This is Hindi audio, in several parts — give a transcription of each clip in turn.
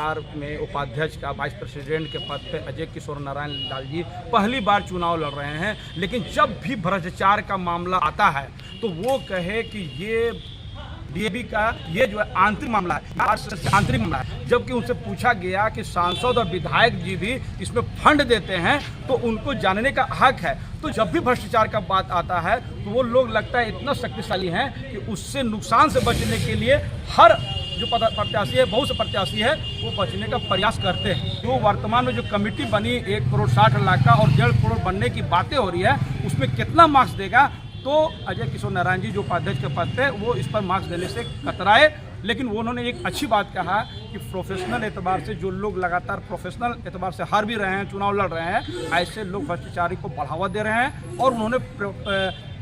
बिहार में उपाध्यक्ष का वाइस प्रेसिडेंट के पद पे अजय किशोर नारायण लाल जी पहली बार चुनाव लड़ रहे हैं, लेकिन जब भी भ्रष्टाचार का मामला आता है तो वो कहे कि ये डीएवी का ये जो है आंतरिक मामला है, आंतरिक मामला है। जबकि उनसे पूछा गया कि सांसद और विधायक जी भी इसमें फंड देते हैं तो उनको जानने का हक है। तो जब भी भ्रष्टाचार का बात आता है तो वो लोग लगता है इतना शक्तिशाली हैं कि उससे नुकसान से बचने के लिए हर जो प्रत्याशी है, बहुत से प्रत्याशी है, वो बचने का प्रयास करते हैं। जो वर्तमान में जो कमेटी बनी 1 करोड़ 60 लाख का और 1.5 करोड़ बनने की बातें हो रही है, उसमें कितना मार्क्स देगा? तो अजय किशोर नारायण जी जो उपाध्यक्ष के पद पे वो इस पर मार्क्स देने से कतराए। लेकिन उन्होंने एक अच्छी बात कहा कि प्रोफेशनल एतबार से जो लोग लगातार प्रोफेशनल एतबार से हार भी रहे हैं, चुनाव लड़ रहे हैं, ऐसे लोग भ्रष्टाचारी को बढ़ावा दे रहे हैं। और उन्होंने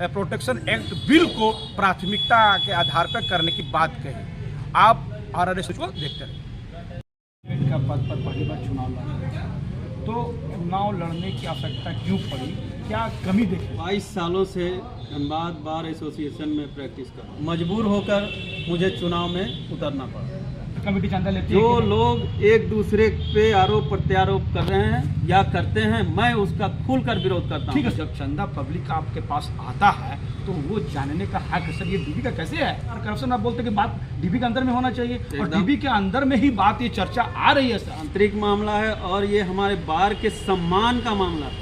प्रोटेक्शन एक्ट बिल को प्राथमिकता के आधार पर करने की बात कही। आप RRS को देखते रहे। का पद पर पहली बार चुनाव लड़ रहे हैं, तो चुनाव लड़ने की आवश्यकता क्यों पड़ी, क्या कमी देखी? 22 सालों से धनबाद बार एसोसिएशन में प्रैक्टिस कर, मजबूर होकर मुझे चुनाव में उतरना पड़ा। कमेटी चंदा लेती जो है लोग एक दूसरे पे आरोप प्रत्यारोप कर रहे हैं या करते हैं, मैं उसका खुलकर विरोध करता हूं। ठीक है, जब चंदा पब्लिक आपके पास आता है तो वो जानने का हक है। सर ये डीबी का कैसे है? और करप्शन आप बोलते हैं कि बात डीबी के अंदर में होना चाहिए, और डीबी के अंदर में ही बात ये चर्चा आ रही है। सर आंतरिक मामला है और ये हमारे बार के सम्मान का मामला है।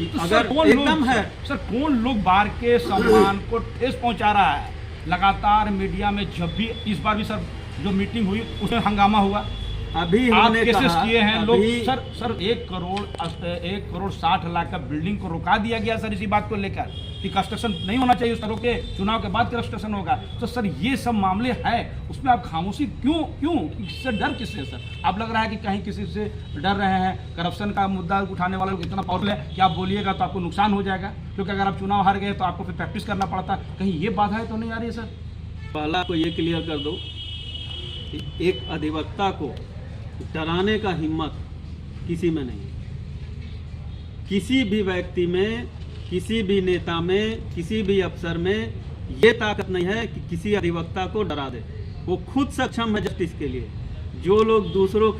तो अगर एकदम है सर, कौन लोग बार के सम्मान को ठेस पहुंचा रहा है? लगातार मीडिया में जब भी, इस बार भी सर जो मीटिंग हुई उसमें हंगामा हुआ, अभी आप केसेस किए हैं लोग। सर 1 करोड़ 60 लाख का बिल्डिंग को रोका दिया गया सर, इसी बात को लेकर कि कंस्ट्रक्शन नहीं होना चाहिए, उसको रोके, चुनाव के बाद कंस्ट्रक्शन होगा। तो सर ये सब मामले हैं, उसमें आप खामोशी क्यों इससे डर किससे? सर आप लग रहा है कि कहीं किसी से डर रहे हैं। करप्शन का मुद्दा उठाने वाले लोग इतना पावरफुल है कि आप बोलिएगा तो आपको नुकसान हो जाएगा, क्योंकि अगर आप चुनाव हार गए तो आपको फिर प्रैक्टिस करना पड़ता। कहीं ये बाधाएं तो नहीं आ रही है? सर पहला को ये क्लियर कर दो, एक अधिवक्ता को डराने का हिम्मत किसी में नहीं है। किसी भी व्यक्ति में, किसी भी नेता में, किसी भी अफसर में ये ताकत नहीं है कि किसी अधिवक्ता को डरा दे। वो खुद सक्षम है जस्टिस के लिए। जो लोग दूसरों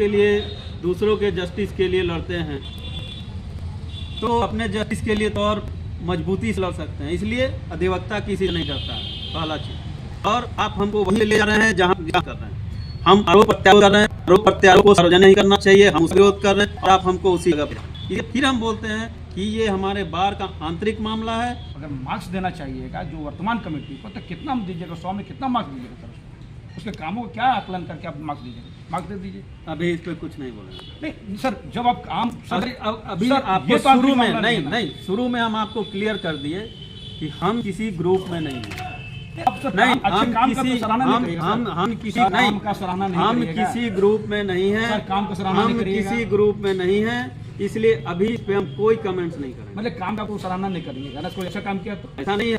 के जस्टिस के लिए लड़ते हैं तो अपने जस्टिस के लिए तो और मजबूती से लड़ सकते हैं। इसलिए अधिवक्ता किसी से नहीं डरता है, पहला चीज। और आप हमको वही ले जा रहे हैं जहाँ कर रहे हैं। हम आरोप प्रत्यारोप कर रहे हैं, आरोप प्रत्यारोप को सार्वजनिक नहीं करना चाहिए, हम उसका विरोध कर रहे हैं और आप हमको उसी जगह पे। फिर हम बोलते हैं कि ये हमारे बार का आंतरिक मामला है। अगर मार्क्स देना चाहिएगा जो वर्तमान कमेटी को, तो कितना दीजिएगा? 100 में कितना मार्क्स दीजिएगा? सर उसके कामों को क्या आकलन करके आप मार्क्स दीजिएगा? मार्क्स दे दीजिए। अभी इस पर कुछ नहीं बोलेंगे। नहीं सर, जब आप काम अभी आपको शुरू में नहीं, शुरू में हम आपको क्लियर कर दिए कि हम किसी ग्रुप में नहीं हैं। नहीं, हम किसी ग्रुप में नहीं हैं, काम का सराहना हम किसी ग्रुप में नहीं हैं, इसलिए अभी इस पे हम कोई कमेंट्स नहीं करेंगे। मतलब काम का कोई सराहना नहीं करेंगे, अगर कोई अच्छा काम किया तो? ऐसा नहीं है,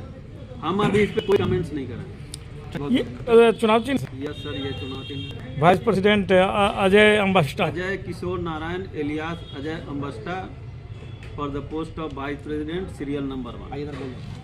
हम अभी इस पे कोई कमेंट्स नहीं करेंगे। ये चुनाव चिन्ह? यस सर, ये चुनाव चिन्ह। Vice president Ajay Ambasta, Ajay Kishore Narayan alias Ajay Ambasta for the post of vice president, serial number 1।